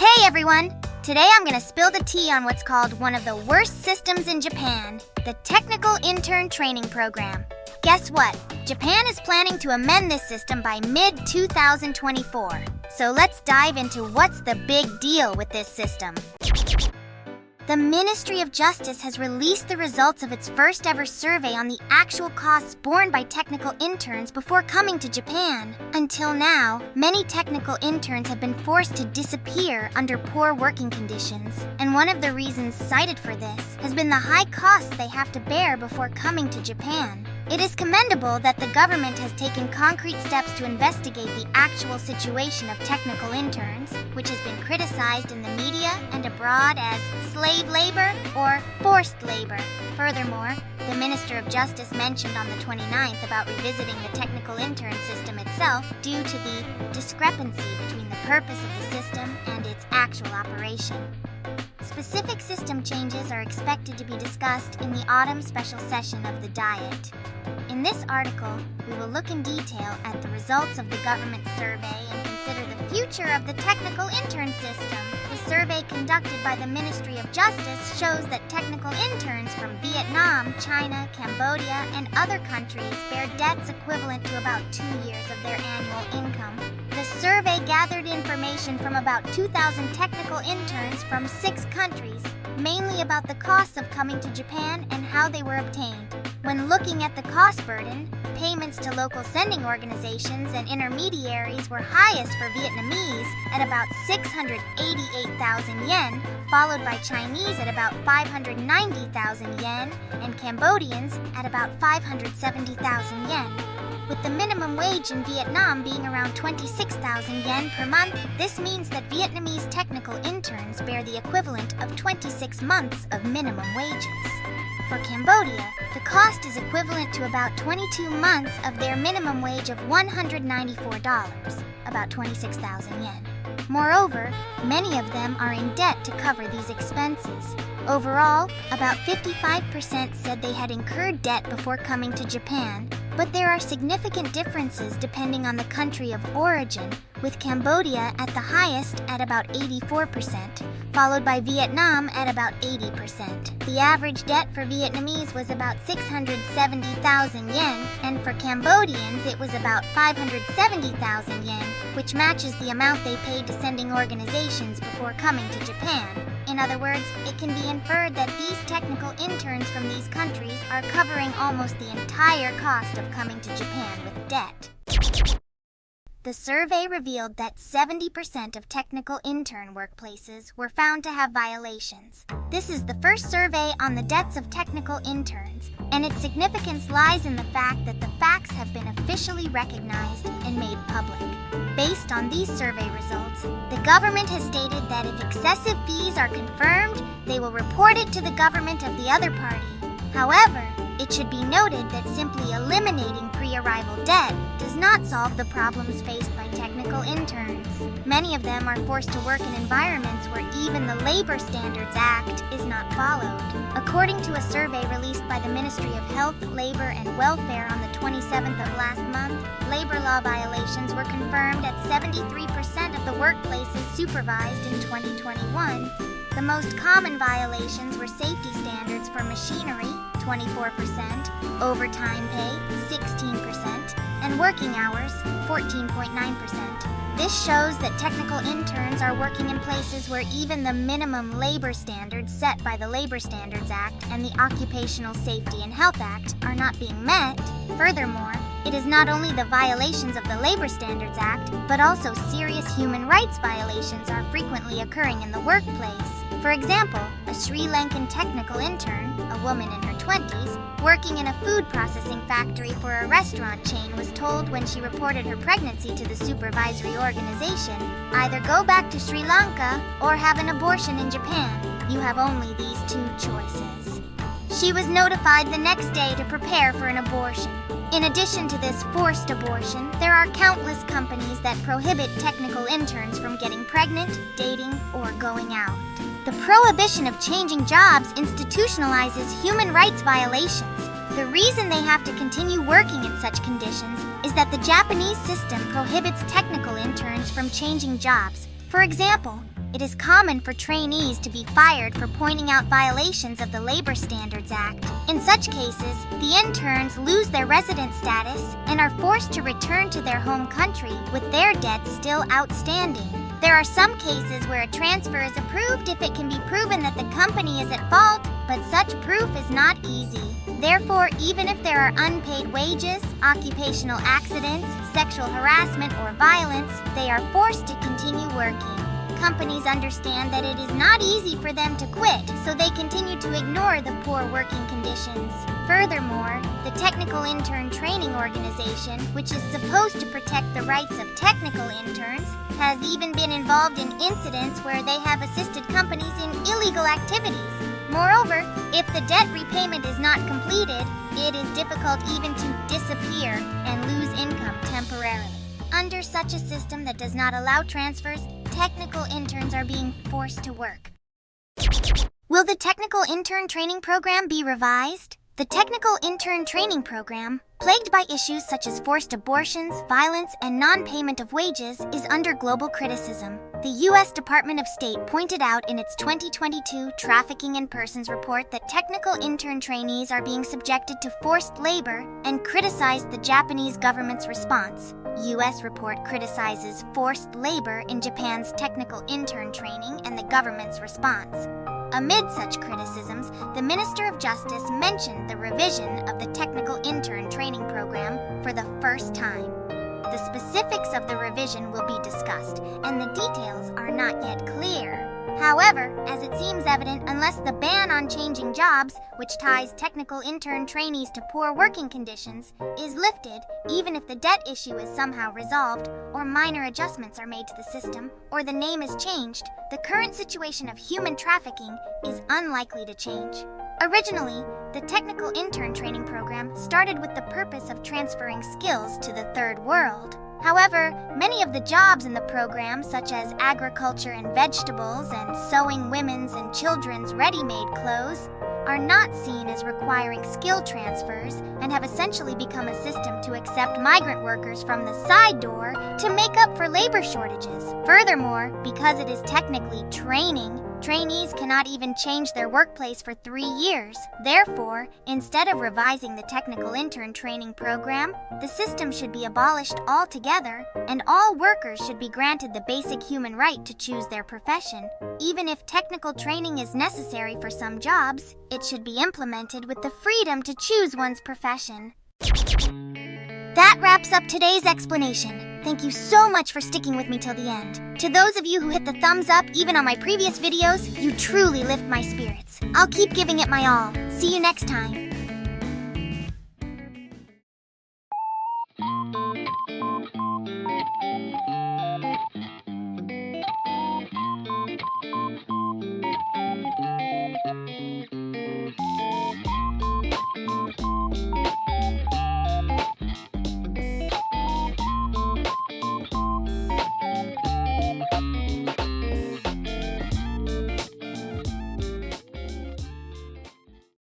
Hey everyone! Today I'm going to spill the tea on what's called one of the worst systems in Japan, the Technical Intern Training Program. Guess what? Japan is planning to amend this system by mid-2024. So let's dive into what's the big deal with this system. The Ministry of Justice has released the results of its first ever survey on the actual costs borne by technical interns before coming to Japan. Until now, many technical interns have been forced to disappear under poor working conditions, and one of the reasons cited for this has been the high costs they have to bear before coming to Japan. It is commendable that the government has taken concrete steps to investigate the actual situation of technical interns, which has been criticized in the media and abroad as slave labor or forced labor. Furthermore, the Minister of Justice mentioned on the 29th about revisiting the technical intern system itself due to the discrepancy between the purpose of the system and its actual operation. Specific system changes are expected to be discussed in the autumn special session of the Diet. In this article, we will look in detail at the results of the government survey and consider the future of the technical intern system. The survey conducted by the Ministry of Justice shows that technical interns from Vietnam, China, Cambodia, and other countries bear debts equivalent to about 2 years of their annual income. The survey gathered information from about 2,000 technical interns from 6 countries, mainly about the costs of coming to Japan and how they were obtained. When looking at the cost burden, payments to local sending organizations and intermediaries were highest for Vietnamese at about 688,000 yen, followed by Chinese at about 590,000 yen, and Cambodians at about 570,000 yen. With the minimum wage in Vietnam being around 26,000 yen per month, this means that Vietnamese technical interns bear the equivalent of 26 months of minimum wages. For Cambodia, the cost is equivalent to about 22 months of their minimum wage of $194, about 26,000 yen. Moreover, many of them are in debt to cover these expenses. Overall, about 55% said they had incurred debt before coming to Japan, but there are significant differences depending on the country of origin, with Cambodia at the highest at about 84%, followed by Vietnam at about 80%. The average debt for Vietnamese was about 670,000 yen, and for Cambodians it was about 570,000 yen, which matches the amount they paid to sending organizations before coming to Japan. In other words, it can be inferred that these technical interns from these countries are covering almost the entire cost of coming to Japan with debt. The survey revealed that 70% of technical intern workplaces were found to have violations. This is the first survey on the debts of technical interns, and its significance lies in the fact that the facts have been officially recognized and made public. Based on these survey results, the government has stated that if excessive fees are confirmed, they will report it to the government of the other party. However, it should be noted that simply eliminating pre-arrival debt does not solve the problems faced by technical interns. Many of them are forced to work in environments where even the Labor Standards Act is not followed. According to a survey released by the Ministry of Health, Labor, and Welfare on the 27th of last month, labor law violations were confirmed at 73% of the workplaces supervised in 2021. The most common violations were safety standards for machinery, 24%, overtime pay, 16%, and working hours, 14.9%. This shows that technical interns are working in places where even the minimum labor standards set by the Labor Standards Act and the Occupational Safety and Health Act are not being met. Furthermore, it is not only the violations of the Labor Standards Act, but also serious human rights violations are frequently occurring in the workplace. For example, a Sri Lankan technical intern, a woman in her 20s, working in a food processing factory for a restaurant chain was told when she reported her pregnancy to the supervisory organization, either go back to Sri Lanka or have an abortion in Japan. You have only these 2 choices. She was notified the next day to prepare for an abortion. In addition to this forced abortion, there are countless companies that prohibit technical interns from getting pregnant, dating, or going out. The prohibition of changing jobs institutionalizes human rights violations. The reason they have to continue working in such conditions is that the Japanese system prohibits technical interns from changing jobs. For example, it is common for trainees to be fired for pointing out violations of the Labor Standards Act. In such cases, the interns lose their resident status and are forced to return to their home country with their debts still outstanding. There are some cases where a transfer is approved if it can be proven that the company is at fault, but such proof is not easy. Therefore, even if there are unpaid wages, occupational accidents, sexual harassment, or violence, they are forced to continue working. Companies understand that it is not easy for them to quit, so they continue to ignore the poor working conditions. Furthermore, the Technical Intern Training Organization, which is supposed to protect the rights of technical interns, has even been involved in incidents where they have assisted companies in illegal activities. Moreover, if the debt repayment is not completed, it is difficult even to disappear and lose income temporarily. Under such a system that does not allow transfers, technical interns are being forced to work. Will the Technical Intern Training Program be revised? The Technical Intern Training Program, plagued by issues such as forced abortions, violence, and non-payment of wages, is under global criticism. The U.S. Department of State pointed out in its 2022 Trafficking in Persons report that technical intern trainees are being subjected to forced labor and criticized the Japanese government's response. U.S. report criticizes forced labor in Japan's technical intern training and the government's response. Amid such criticisms, the Minister of Justice mentioned the revision of the Technical Intern Training Program for the first time. The specifics of the revision will be discussed, and the details are not yet clear. However, as it seems evident, unless the ban on changing jobs, which ties technical intern trainees to poor working conditions, is lifted, even if the debt issue is somehow resolved, or minor adjustments are made to the system, or the name is changed, the current situation of human trafficking is unlikely to change. Originally, the Technical Intern Training Program started with the purpose of transferring skills to the Third World. However, many of the jobs in the program, such as agriculture and vegetables and sewing women's and children's ready-made clothes, are not seen as requiring skill transfers and have essentially become a system to accept migrant workers from the side door to make up for labor shortages. Furthermore, because it is technically training, trainees cannot even change their workplace for 3 years. Therefore, instead of revising the Technical Intern Training Program, the system should be abolished altogether, and all workers should be granted the basic human right to choose their profession. Even if technical training is necessary for some jobs, it should be implemented with the freedom to choose one's profession. That wraps up today's explanation. Thank you so much for sticking with me till the end. To those of you who hit the thumbs up even on my previous videos, you truly lift my spirits. I'll keep giving it my all. See you next time.